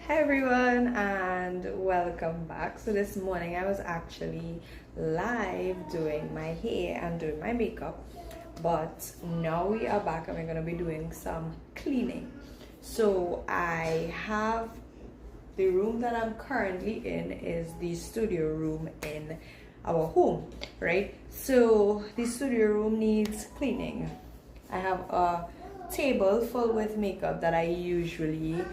Hi everyone and welcome back. So this morning I was actually live doing my hair and doing my makeup, but now we are back and we're going to be doing some cleaning. So I have the room that I'm currently in is the studio room in our home, right? So the studio room needs cleaning. I have a table full with makeup that I usually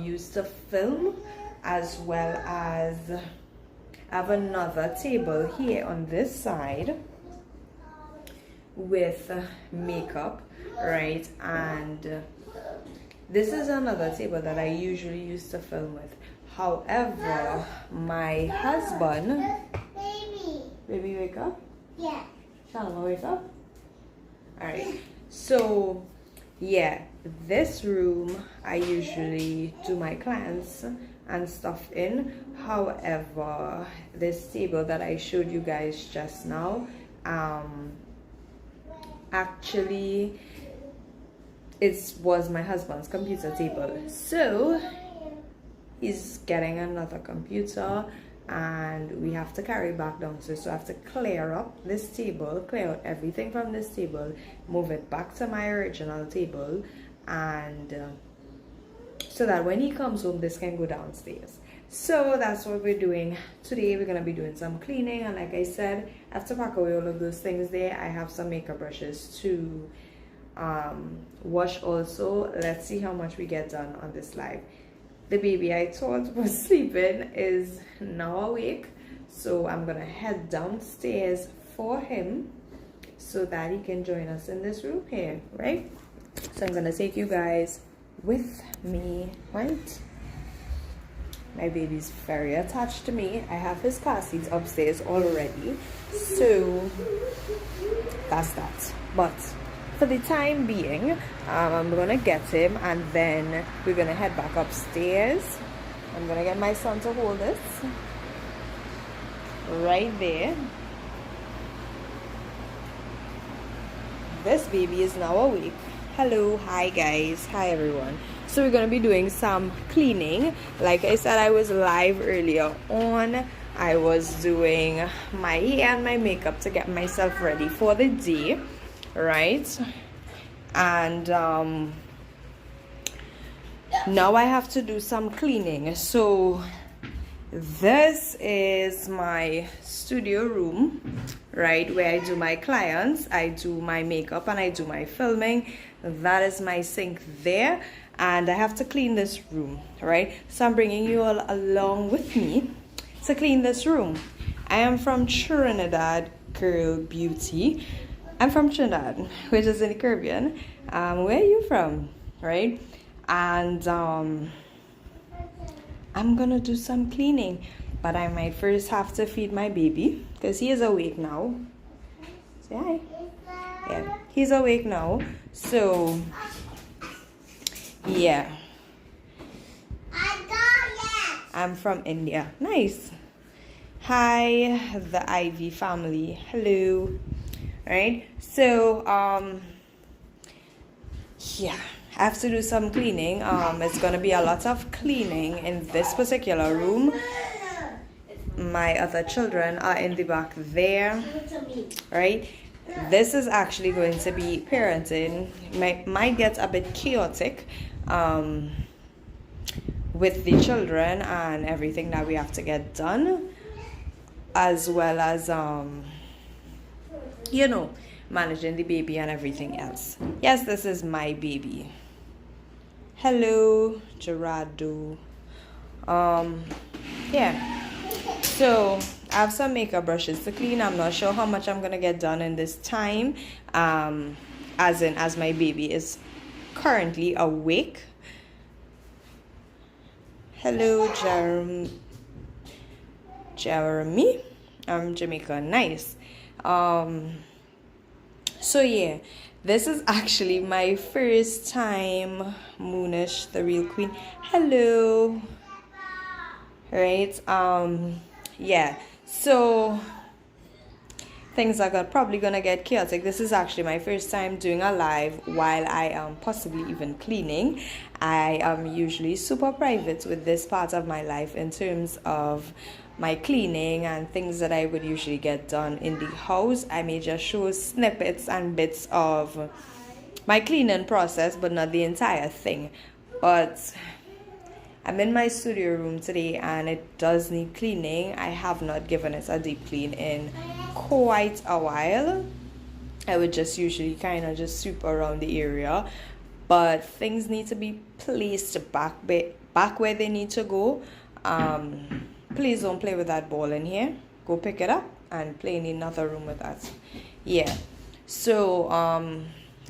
use to film, as well as I have another table here on this side with makeup, right? And this is another table that I usually use to film with. However, my husband, baby wake up? Yeah. Shalom, wake up? Alright, so yeah, this room I usually do my clients and stuff in. However, this table that I showed you guys just now, actually it was my husband's computer table. So he's getting another computer and we have to carry back downstairs, so I have to clear up this table, clear out everything from this table, move it back to my original table, and so that when he comes home this can go downstairs. So that's what we're doing today. We're gonna be doing some cleaning, and like I said, I have to pack away all of those things there. I have some makeup brushes to wash also. Let's see how much we get done on this live. The baby I thought was sleeping is now awake, so I'm gonna head downstairs for him so that he can join us in this room here, right? So I'm gonna take you guys with me, right? My baby's very attached to me. I have his car seats upstairs already, so that's that. But for the time being, I'm gonna get him and then we're gonna head back upstairs. I'm gonna get my son to hold this right there. This baby is now awake. Hello, hi guys, hi everyone. So we're gonna be doing some cleaning. Like I said, I was live earlier on. I was doing my hair and my makeup to get myself ready for the day, right? And now I have to do some cleaning. So this is my studio room, right, where I do my clients, I do my makeup, and I do my filming. That is my sink there, and I have to clean this room, right? So I'm bringing you all along with me to clean this room. I am from Trinidad, Girl Beauty. I'm from Trinidad, which is in the Caribbean. Where are you from, right? And I'm gonna do some cleaning, but I might first have to feed my baby because he is awake now. Say hi. Yeah, he's awake now. So yeah, I'm from India. Nice. Hi, the Ivy family. Hello. Right, so yeah, I have to do some cleaning. It's gonna be a lot of cleaning in this particular room. My other children are in the back there, right? This is actually going to be parenting. Might get a bit chaotic with the children and everything that we have to get done, as well as you know, managing the baby and everything else. Yes, this is my baby. Hello, Gerardo. Yeah. So I have some makeup brushes to clean. I'm not sure how much I'm gonna get done in this time. As my baby is currently awake. Hello, Jeremy. I'm Jamaican. Nice. So yeah, this is actually my first time. Moonish, the real queen. Hello. Right. Yeah, so things are probably gonna get chaotic. This is actually my first time doing a live while I am possibly even cleaning. I am usually super private with this part of my life in terms of my cleaning and things that I would usually get done in the house. I may just show snippets and bits of my cleaning process, but not the entire thing. But I'm in my studio room today and it does need cleaning. I have not given it a deep clean in quite a while. I would just usually kind of just sweep around the area, but things need to be placed back where they need to go. Please don't play with that ball in here. Go pick it up and play in another room with that. Yeah. So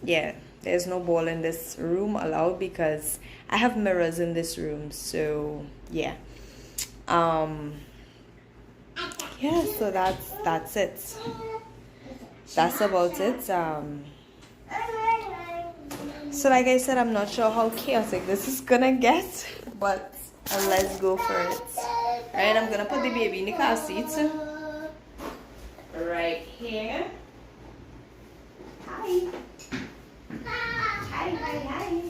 yeah, there's no ball in this room allowed because I have mirrors in this room. So yeah. Yeah, so that's it. That's about it. So like I said, I'm not sure how chaotic this is gonna get, but let's go for it. Alright, I'm gonna put the baby in the car seat right here. Hi. Hi.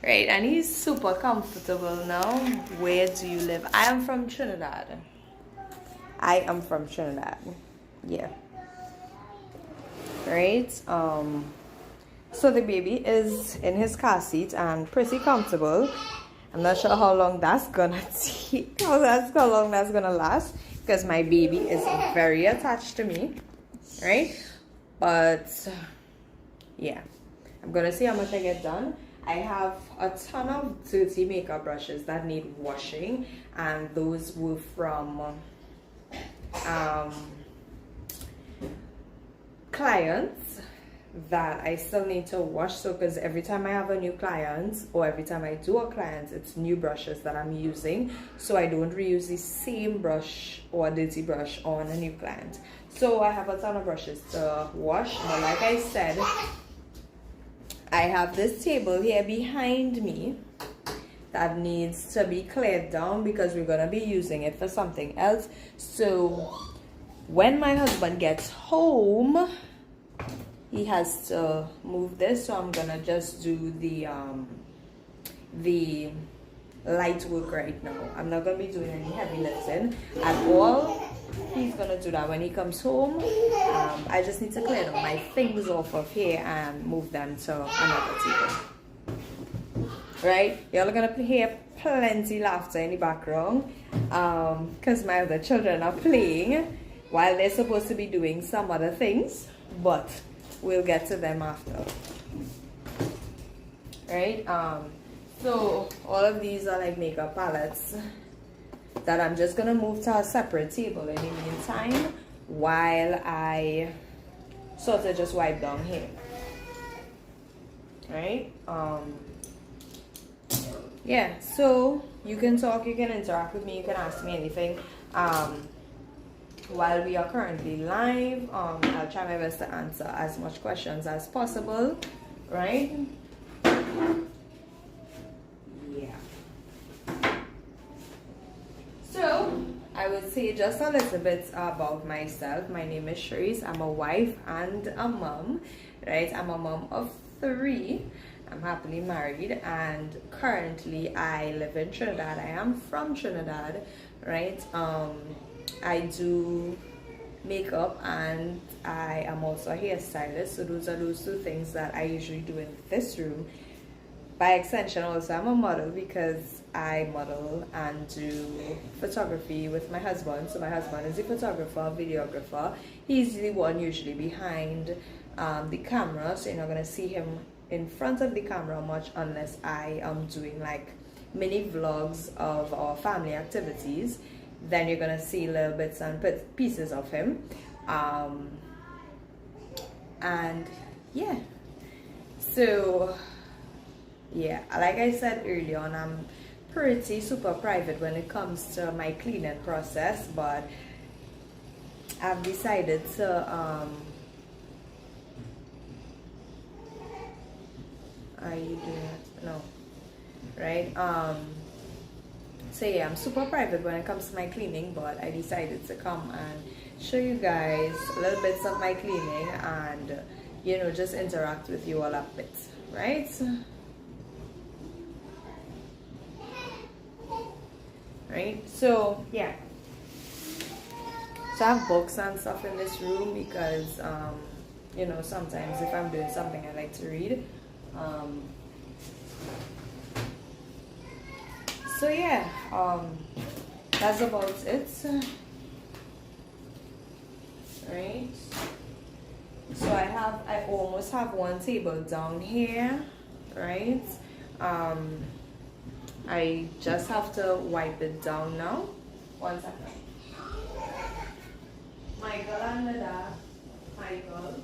Right, and he's super comfortable now. Where do you live? I am from Trinidad. Yeah. Right. So the baby is in his car seat and pretty comfortable. I'm not sure how long that's gonna take, how long that's gonna last, because my baby is very attached to me, right? But yeah, I'm gonna see how much I get done. I have a ton of dirty makeup brushes that need washing, and those were from clients that I still need to wash. So because every time I have a new client or every time I do a client, it's new brushes that I'm using, so I don't reuse the same brush or dirty brush on a new client. So I have a ton of brushes to wash. But like I said, I have this table here behind me that needs to be cleared down because we're gonna be using it for something else. So when my husband gets home, he has to move this, so I'm gonna just do the light work right now. I'm not gonna be doing any heavy lifting at all. He's gonna do that when he comes home. I just need to clear them, my things off of here and move them to another table. Right? Y'all are gonna hear plenty laughter in the background because my other children are playing while they're supposed to be doing some other things, but we'll get to them after. Right? So all of these are like makeup palettes that I'm just gonna move to a separate table in the meantime while I sort of just wipe down here. Right? Yeah, so you can talk, you can interact with me, you can ask me anything. While we are currently live, I'll try my best to answer as much questions as possible, right? Yeah. So, I would say just a little bit about myself. My name is Cherise. I'm a wife and a mom, right? I'm a mom of 3. I'm happily married, and currently I live in Trinidad. I am from Trinidad, right? I do makeup and I am also a hairstylist. So those are those 2 things that I usually do in this room. By extension, also I'm a model because I model and do photography with my husband. So my husband is a photographer, videographer. He's the one usually behind the camera, so you're not gonna see him in front of the camera much unless I am doing like mini vlogs of our family activities. Then you're gonna see little bits and pieces of him, and yeah, so yeah, like I said earlier on, I'm pretty super private when it comes to my cleaning process, but I've decided to are you doing it? No, right? So yeah, I'm super private when it comes to my cleaning, but I decided to come and show you guys a little bits of my cleaning and, you know, just interact with you all a bit, right? Right, so yeah, so I have books and stuff in this room because you know, sometimes if I'm doing something I like to read. So yeah, that's about it. Right, so I almost have one table down here, right? I just have to wipe it down now. 1 second. Michael and Nada. Michael.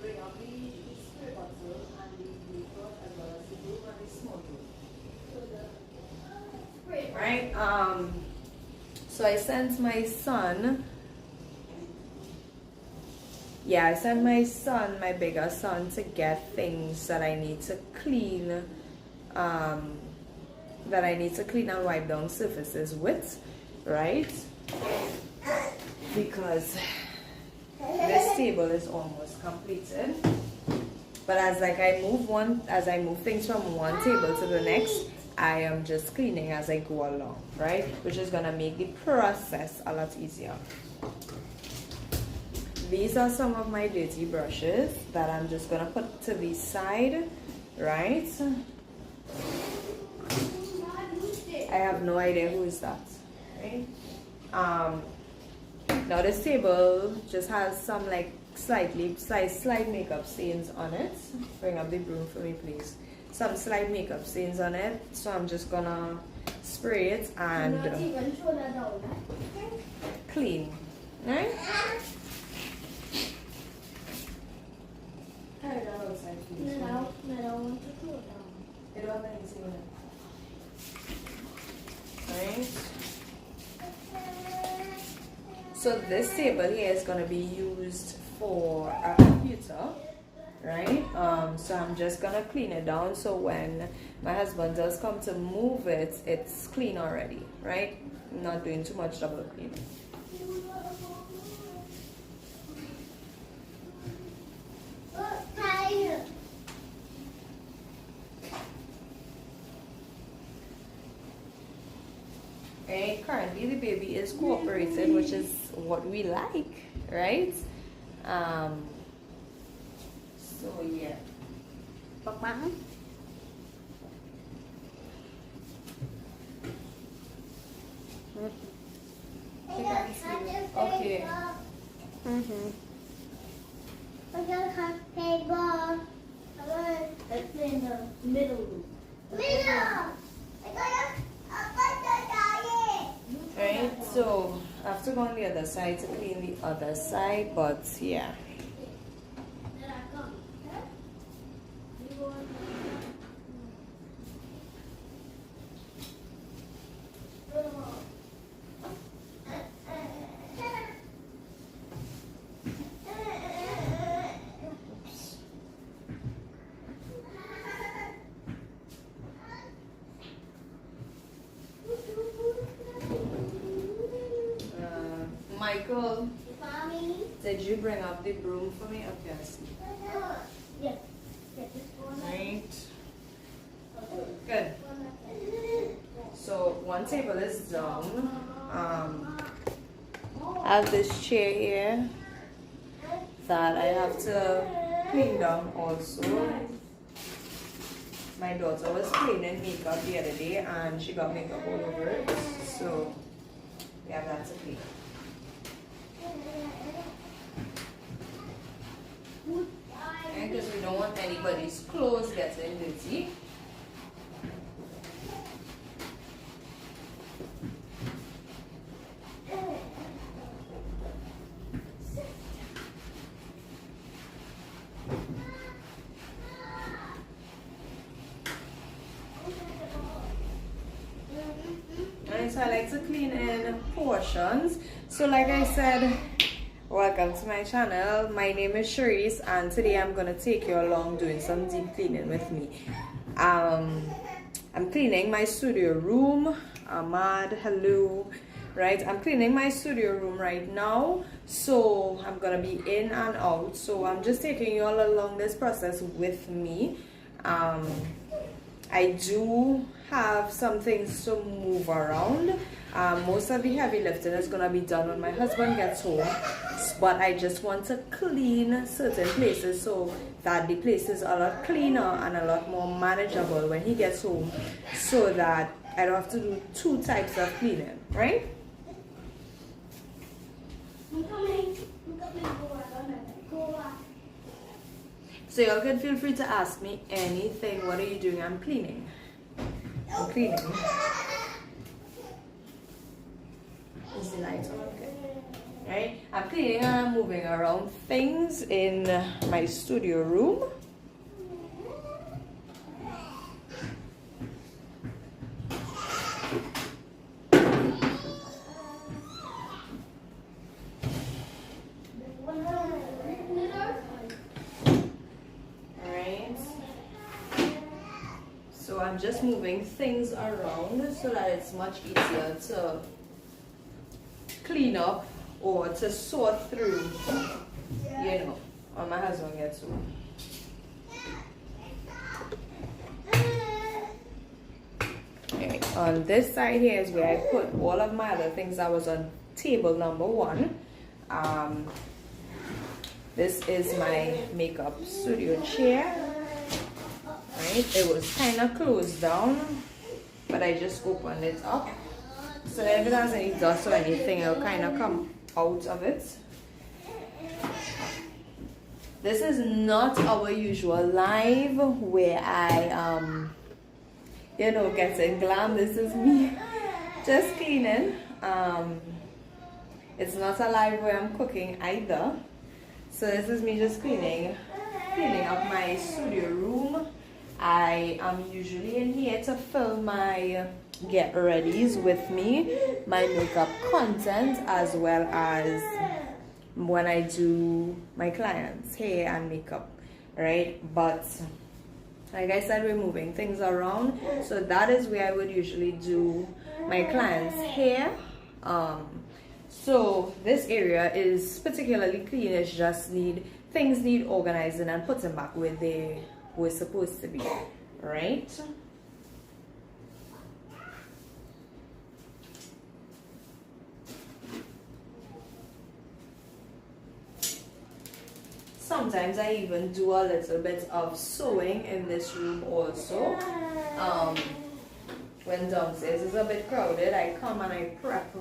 Bring up the spray bottle and the brush as well as the broom and the small broom. Right? So I sent my son. Yeah, I sent my son, my bigger son, to get things that I need to clean, and wipe down surfaces with, right? Because this table is almost completed. But as I move things from one table to the next, I am just cleaning as I go along, right? Which is gonna make the process a lot easier. These are some of my dirty brushes that I'm just gonna put to the side, right? I have no idea who is that, right? Now this table just has some like slight makeup stains on it. Bring up the broom for me, please. Some slight makeup stains on it, so I'm just gonna spray it and clean, right? Carry that outside, please. No, I don't want to cool down. You don't have anything in it. Right? So this table here is going to be used for a computer, right? So I'm just going to clean it down so when my husband does come to move it, it's clean already, right? I'm not doing too much double cleaning. Right, currently the baby is cooperating, which is what we like, right? So yeah. Papa? Okay. Let's in the middle. Right, so I have to go on the other side to clean the other side, but yeah. Michael, did you bring up the broom for me? Okay, I see. Yes. Right. Good. So one table is done. I have this chair here that I have to clean down also. My daughter was cleaning makeup the other day and she got makeup all over it. So we have that to clean. Because we don't want anybody's clothes getting dirty. And so I like to clean in portions. So like I said, welcome to my channel. My name is Cherise and today I'm going to take you along doing some deep cleaning with me. I'm cleaning my studio room. Ahmad, hello. Right, I'm cleaning my studio room right now, so I'm gonna be in and out. So I'm just taking you all along this process with me. I do have some things to move around. Most of the heavy lifting is gonna be done when my husband gets home, but I just want to clean certain places so that the places are a lot cleaner and a lot more manageable when he gets home, so that I don't have to do two types of cleaning, right? So y'all can feel free to ask me anything. What are you doing? I'm cleaning. I'm cleaning. Is the light on? Okay. Right? I'm cleaning and I'm moving around things in my studio room. So I'm just moving things around so that it's much easier to clean up or to sort through, you know, when my husband gets home. Okay, on this side here is where I put all of my other things that was on table number 1. This is my makeup studio chair. Right, it was kind of closed down, but I just opened it up. So if it has any dust or anything, it'll kind of come out of it. This is not our usual live where I, you know, getting glam. This is me just cleaning. It's not a live where I'm cooking either. So this is me just cleaning up my studio room. I am usually in here to film my get readies with me, my makeup content, as well as when I do my clients' hair and makeup, right? But like I said, we're moving things around, so that is where I would usually do my clients' hair. So this area is particularly clean. It's just things need organizing and putting back where they were supposed to be, right? Sometimes I even do a little bit of sewing in this room also. When downstairs is a bit crowded, I come and I prep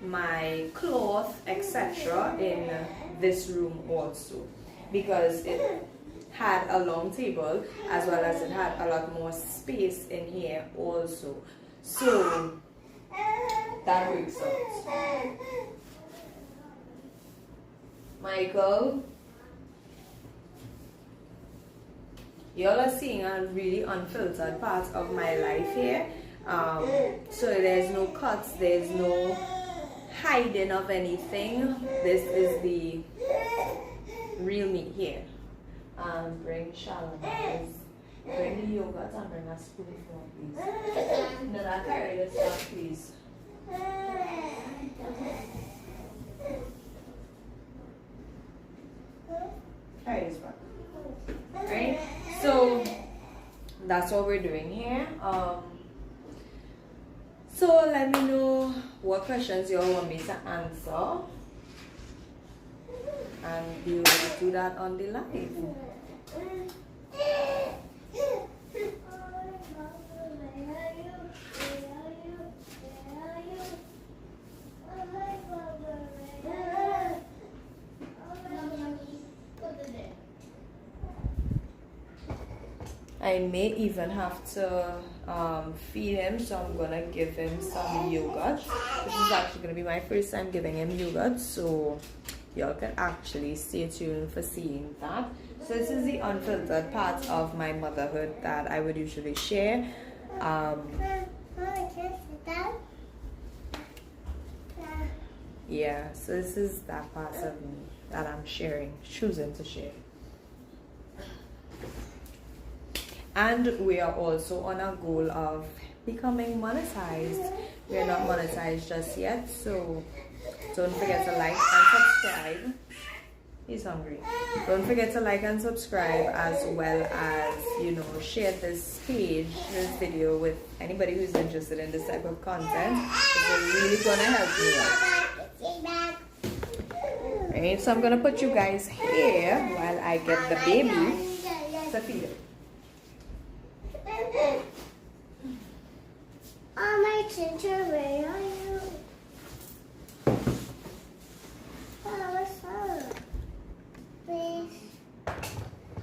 my cloth, etc. in this room also, because it had a long table as well as it had a lot more space in here also. So that works out. Michael, y'all are seeing a really unfiltered part of my life here. So there's no cuts, there's no hiding of anything. This is the real me here. Bring Shalom, please. Bring the yogurt and bring a spoon for me, please. No, not carry this stuff, please. Carry this back. Right? So that's what we're doing here. So let me know what questions you all want me to answer, and we will do that on the live. I may even have to feed him, so I'm gonna give him some yogurt. This is actually gonna be my first time giving him yogurt, so y'all can actually stay tuned for seeing that. So this is the unfiltered part of my motherhood that I would usually share. Yeah, so this is that part of me that I'm choosing to share. And we are also on a goal of becoming monetized. We are not monetized just yet, so don't forget to like and subscribe. He's hungry. Don't forget to like and subscribe, as well as, you know, share this page, this video with anybody who's interested in this type of content. It's really gonna help me out. Right, so I'm gonna put you guys here while I get the baby to feed it. Oh, my teacher, where are you? Oh, what's up? Please.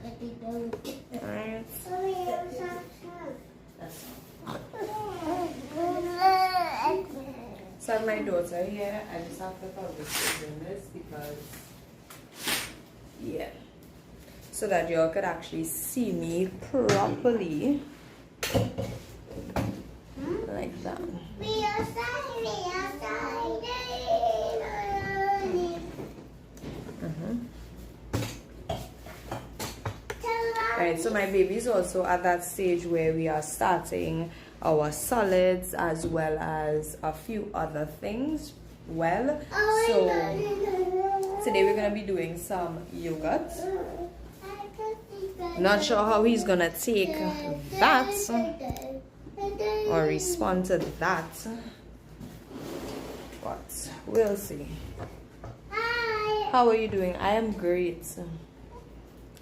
Let me go. Alright. Mommy, I'm so So I have my daughter here. I just have to focus on this because, yeah, so that y'all could actually see me properly. Like that. We are sorry, Alright, so my baby's also at that stage where we are starting our solids as well as a few other things. Well, so today we're gonna be doing some yogurt. Not sure how he's gonna take that or respond to that, but we'll see. Hi. How are you doing? I am great.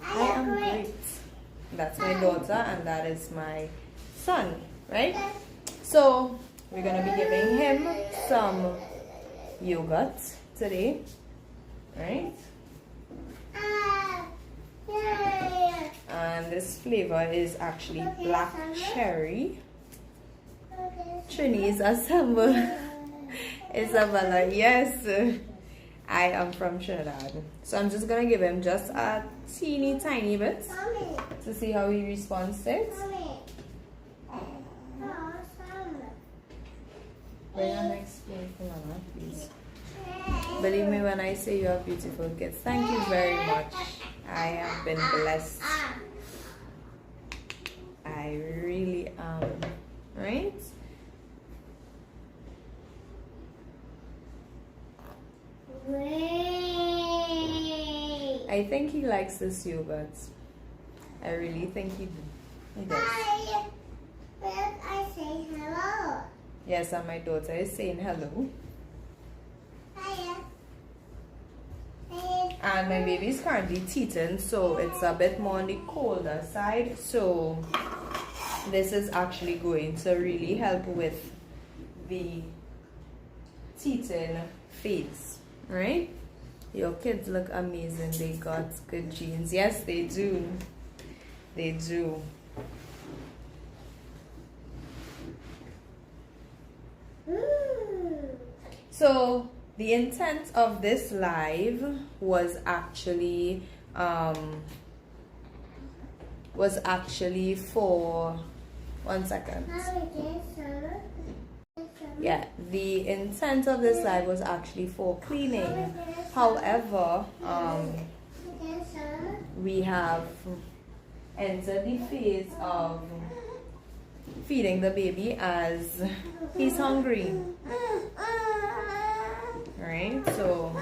I am great. That's my daughter and that is my son, right? So we're gonna be giving him some yogurt today, right? And this flavor is actually black cherry. Cherise, assemble. Isabella, yes. I am from Trinidad. So I'm just gonna give him just a teeny tiny bit to see how he responds to it. Bring an next plate for Mama, please. Believe me when I say you are beautiful kids. Thank you very much. I have been blessed. I really am. Right? Wait. I think he likes this yogurt. I really think he does. Hi. I say hello. Yes, and my daughter is saying hello. Hiya. And my baby is currently teething, so it's a bit more on the colder side. So this is actually going to really help with the teething phase, right? Your kids look amazing. They got good genes. Yes, they do. They do. So the intent of this live was actually for 1 second. Yeah, the intent of this live was actually for cleaning. However, we have entered the phase of feeding the baby as he's hungry. Right? So,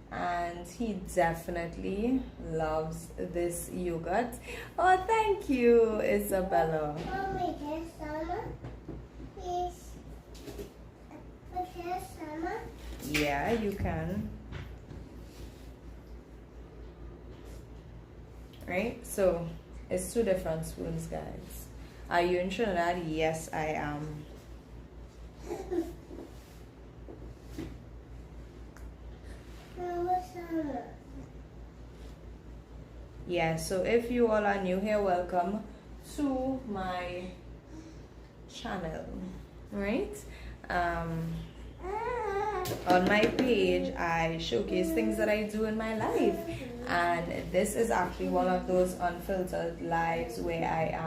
and he definitely loves this yogurt. Oh, thank you, Isabella. Mommy, can summer? Please. Can summer? Yeah, you can. Right? So, it's 2 different spoons, guys. Are you in Trinidad? Yes, I am. Yeah, so if you all are new here, welcome to my channel, right? On my page I showcase things that I do in my life, and this is actually one of those unfiltered lives where I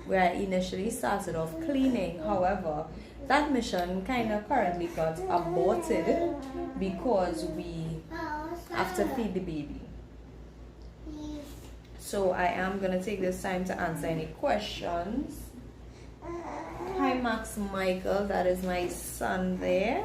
where I initially started off cleaning. However, that mission kind of currently got aborted because we have to feed the baby, So I am gonna take this time to answer any questions. Hi Max Michael, that is my son there.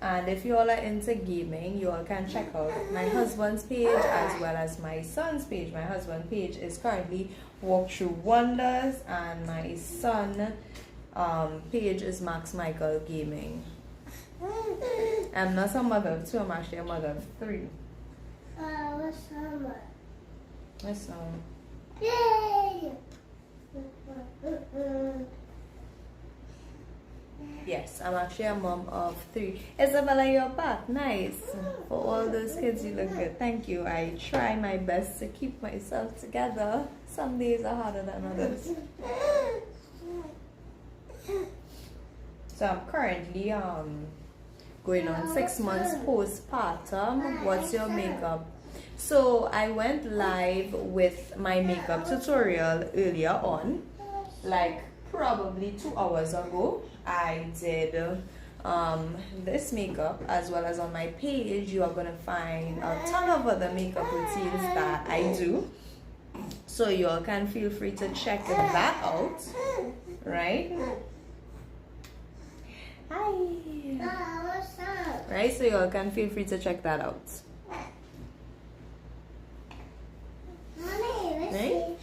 And if you all are into gaming, you all can check out my husband's page as well as my son's page. My husband's page is currently Walk Through Wonders, and my son page is Max Michael Gaming. I'm not a mother of 2, I'm actually a mother of 3. What's summer? Yes, Yay! yes, I'm actually a mom of 3. Isabella, you're back. Nice. For all those kids, you look good. Thank you. I try my best to keep myself together. Some days are harder than others. So I'm currently going on 6 months postpartum. What's your makeup? So I went live with my makeup tutorial earlier on, like probably 2 hours ago. I did this makeup, as well as on my page you are going to find a ton of other makeup routines that I do, so you all can feel free to check that out, right? Hi. What's up? Right, so you all can feel free to check that out. Mommy, let's Right? see.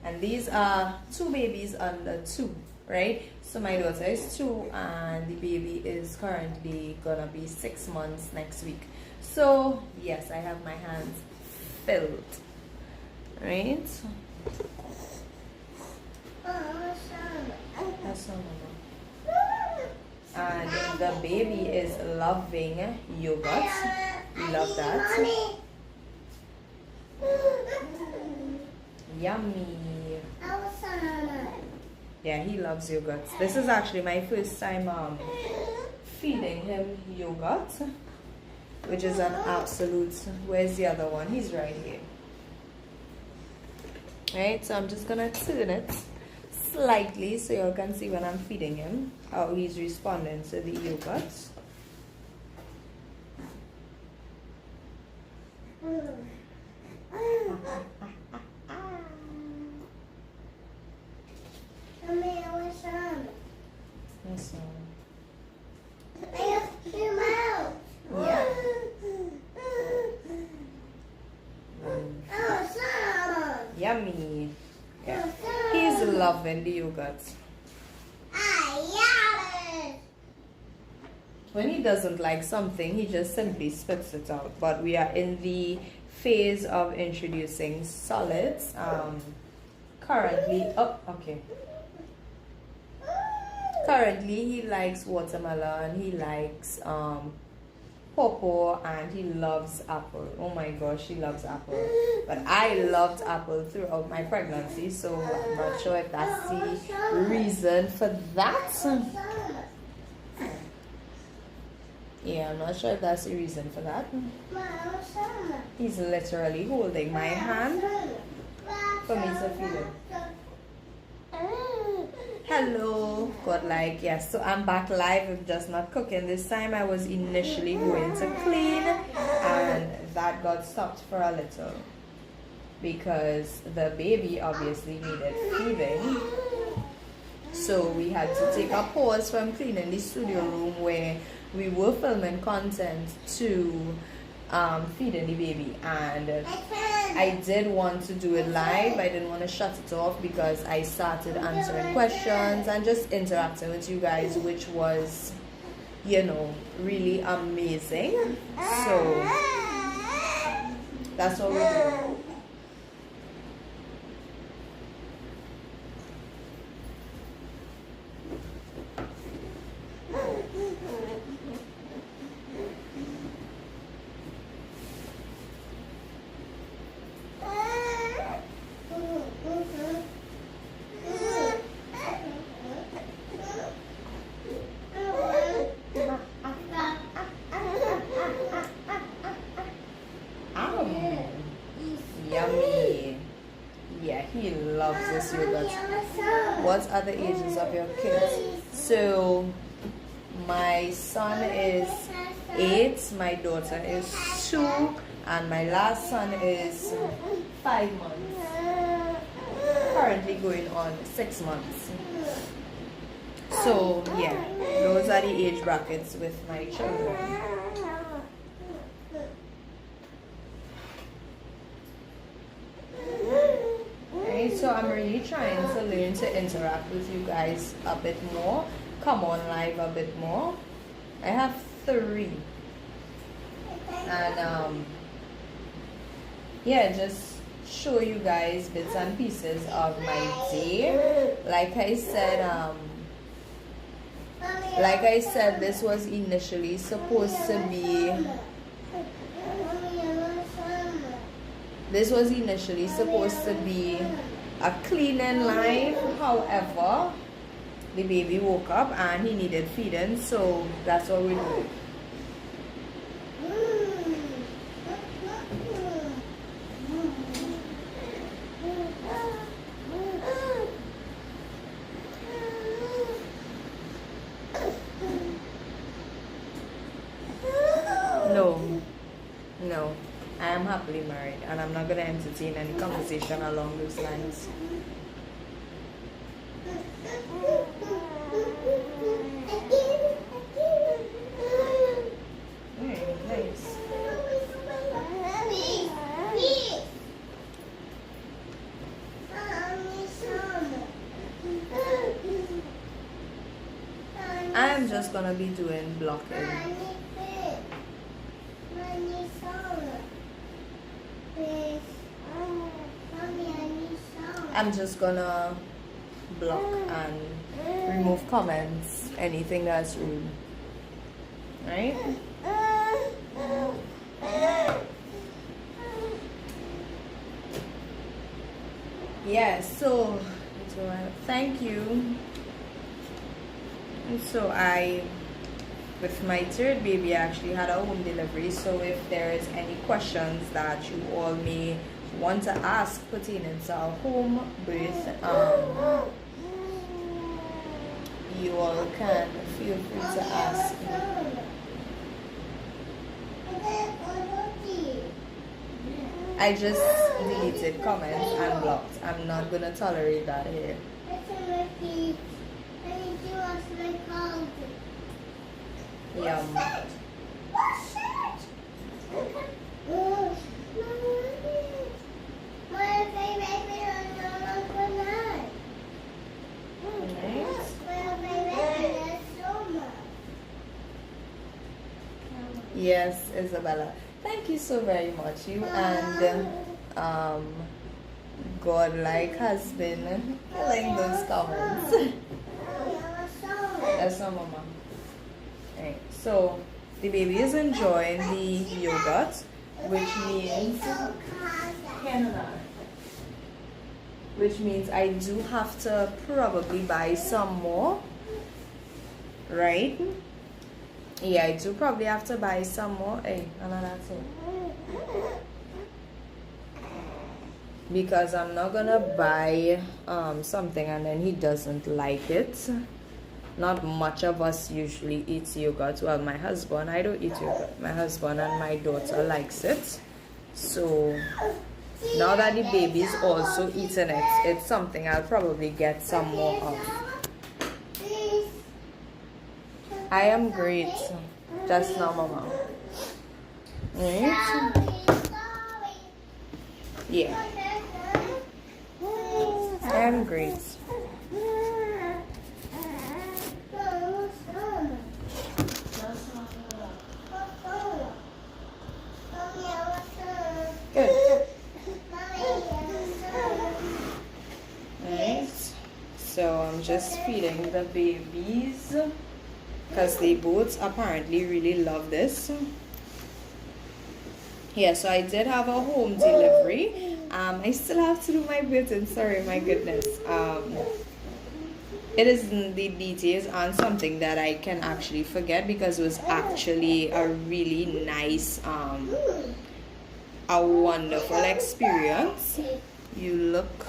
And these are 2 babies under 2, right? So my daughter is 2 and the baby is currently gonna be 6 months next week. So yes, I have my hands filled, right? What's up? That's all, Mama. And the baby is loving yogurt. Love that. Mommy. Yummy. What's up? Yeah, he loves yogurt. This is actually my first time feeding him yogurt, which is an absolute. Where's the other one? He's right here. Right, so I'm just gonna turn it slightly so you can see when I'm feeding him how he's responding to the yogurt. Mommy, what's up? Yes, I have your mouth. yeah. What's up? Yummy. Yeah. What's up? He's loving the yogurt. When he doesn't like something, he just simply spits it out. But we are in the phase of introducing solids. Currently, oh, okay. Currently, he likes watermelon, he likes pawpaw, and he loves apple. Oh my gosh, he loves apple. But I loved apple throughout my pregnancy, so I'm not sure if that's the reason for that. Yeah, I'm not sure if that's the reason for that. He's literally holding my hand for me to feel it. Hello, godlike. Yes, so I'm back live. I'm just not cooking this time. I was initially going to clean, and that got stopped for a little because the baby obviously needed feeding. So we had to take a pause from cleaning the studio room where we were filming content to feeding the baby, and I did want to do it live. I didn't want to shut it off because I started answering questions and just interacting with you guys, which was, you know, really amazing. So that's what we do. Yummy. Yeah, he loves this yogurt. What are the ages of your kids? So My son is 8, my daughter is 2, and my last son is 5 months. Currently going on 6 months. So yeah, those are the age brackets with my children. Okay, so I'm really trying to learn to interact with you guys a bit more, come on live a bit more. I have 3, and yeah, just show you guys bits and pieces of my day. Like I said, this was initially supposed to be a cleaning live. However, the baby woke up and he needed feeding, so that's what we're doing. No, I am happily married and I'm not going to entertain any conversation along those lines. Nice. I'm just going to be doing blocking. I'm just gonna block and remove comments, anything that's rude, right? Yeah, so thank you. And so with my 3rd baby, I actually had a home delivery, so if there is any questions that you all may want to ask pertaining to our home birth, you all can feel free to ask me. I just deleted comments and blocked. I'm not gonna tolerate that here. Yum. Yes, Isabella. Thank you so very much. You and Godlike has been killing those comments. That's not Mama. Right. So the baby is enjoying the yogurt, which means I do have to probably buy some more, right? Yeah, I do probably have to buy some more. Hey, that's it. Because I'm not gonna buy something and then he doesn't like it. Not much of us usually eat yogurt. Well, my husband, I don't eat yogurt. My husband and my daughter likes it. So now that the baby's also eating it, it's something I'll probably get some more of. I am great. Just now, Mama. Right? Yeah. I am great. Good. Alright. So I'm just feeding the babies because they both apparently really love this. Yeah, so I did have a home delivery. I still have to do my bitten. Sorry, my goodness. It is the details on something that I can actually forget because it was actually a really nice, a wonderful experience. You look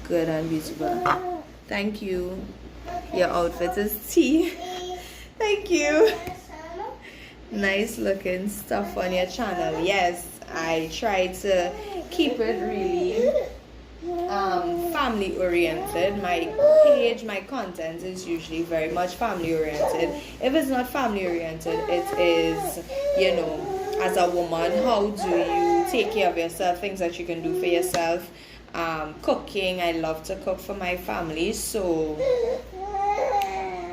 good and beautiful. Thank you. Your outfit is tea. Thank you. Nice looking stuff on your channel. Yes, I try to keep it really family oriented. My page, my content is usually very much family oriented. If it's not family oriented, it is, you know, as a woman, how do you take care of yourself, things that you can do for yourself. Cooking, I love to cook for my family, so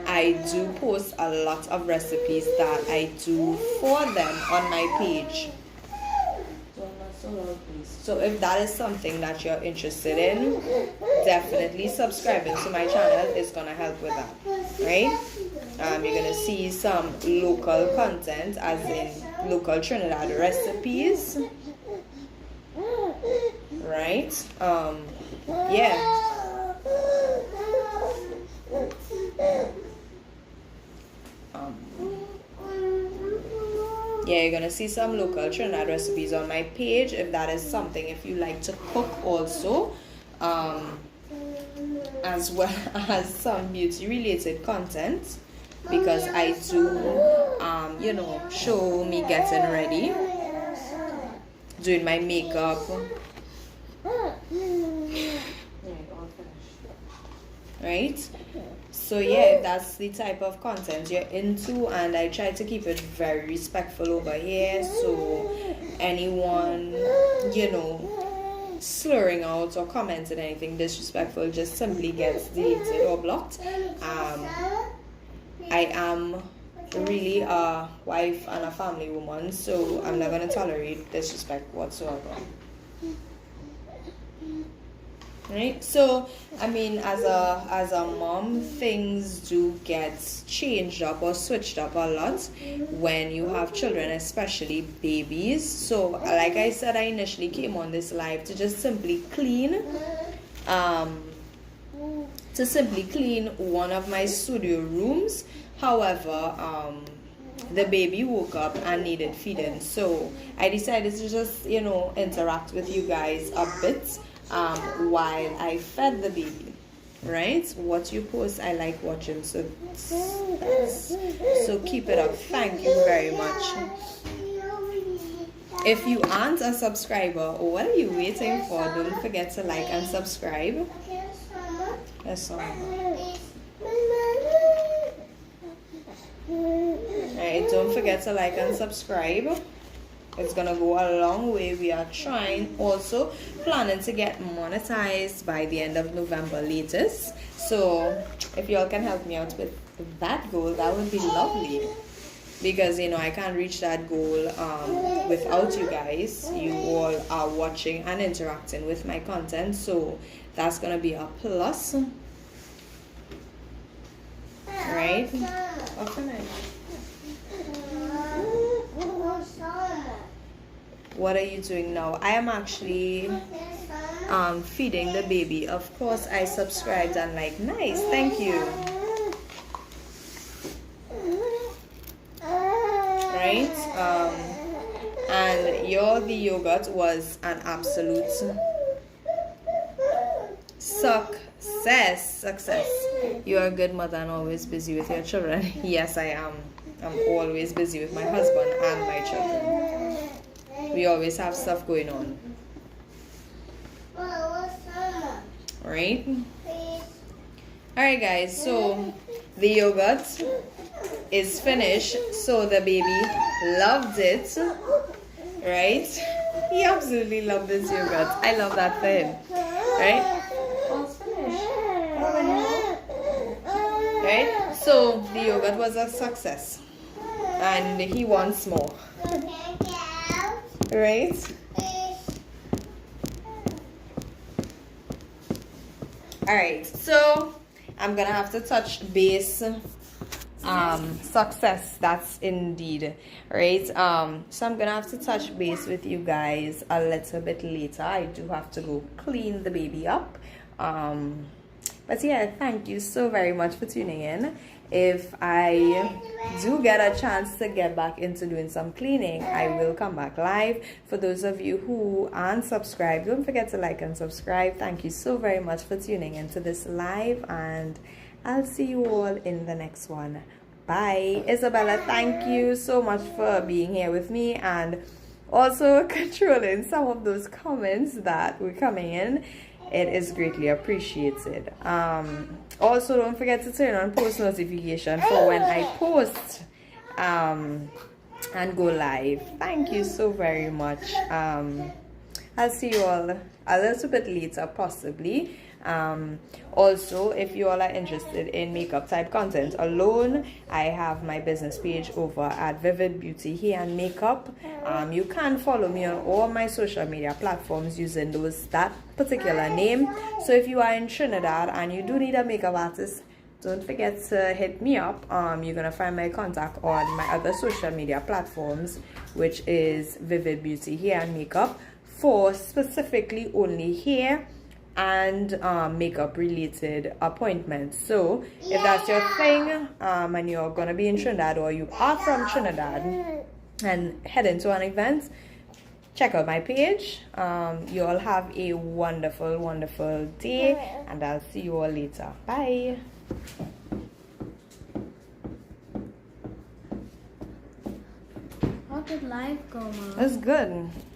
I do post a lot of recipes that I do for them on my page. So if that is something that you're interested in, definitely subscribing to my channel is gonna help with that, right? You're gonna see some local content, as in local Trinidad recipes, right? Yeah. Yeah, you're gonna see some local Trinidad recipes on my page if that is something, if you like to cook also, as well as some beauty related content, because I do you know, show me getting ready, doing my makeup. Right? So yeah, that's the type of content you're into, and I try to keep it very respectful over here, so anyone, you know, slurring out or commenting anything disrespectful just simply gets deleted or blocked. I am really a wife and a family woman, so I'm not going to tolerate disrespect whatsoever. Right? So I mean, as a mom, things do get changed up or switched up a lot when you have children, especially babies. So like I said, I initially came on this live to just simply clean one of my studio rooms. However, the baby woke up and needed feeding, so I decided to just, you know, interact with you guys a bit while I fed the baby. Right? What you post, I like watching, so keep it up. Thank you very much. If you aren't a subscriber, what are you waiting for? Don't forget to like and subscribe. Yes, Alright, don't forget to like and subscribe. It's gonna go a long way. We are planning to get monetized by the end of November latest. So if y'all can help me out with that goal, that would be lovely. Because, you know, I can't reach that goal without you guys. You all are watching and interacting with my content, so that's gonna be a plus. Right? What are you doing now? I am actually feeding the baby. Of course, I subscribed and like, nice, thank you. Right? And the yogurt was an absolute success. You're a good mother and always busy with your children. Yes, I am. I'm always busy with my husband and my children. We always have stuff going on. Right? Alright guys, so the yogurt is finished. So the baby loved it. Right? He absolutely loved this yogurt. I love that for him. Right? Right? So the yogurt was a success. And he wants more. Right? Alright, so I'm gonna have to touch base. Success, that's indeed right. So I'm gonna have to touch base with you guys a little bit later. I do have to go clean the baby up. But yeah, thank you so very much for tuning in. If I do get a chance to get back into doing some cleaning, I will come back live. For those of you who aren't subscribed, don't forget to like and subscribe. Thank you so very much for tuning into this live, and I'll see you all in the next one. Bye. Isabella, thank you so much for being here with me and also controlling some of those comments that were coming in. It is greatly appreciated. Also, don't forget to turn on post notification for when I post and go live. Thank you so very much. I'll see you all a little bit later, possibly. Also, if you all are interested in makeup type content alone, I have my business page over at Vivid Beauty Hair and Makeup. You can follow me on all my social media platforms using that particular name. So if you are in Trinidad and you do need a makeup artist, don't forget to hit me up. You're gonna find my contact on my other social media platforms, which is Vivid Beauty Hair and Makeup, for specifically only hair and makeup related appointments. So if that's your thing, and you're gonna be in Trinidad or you are from Trinidad and heading to an event, check out my page. You all have a wonderful day, and I'll see you all later. Bye. How did life go, Mom? That's good.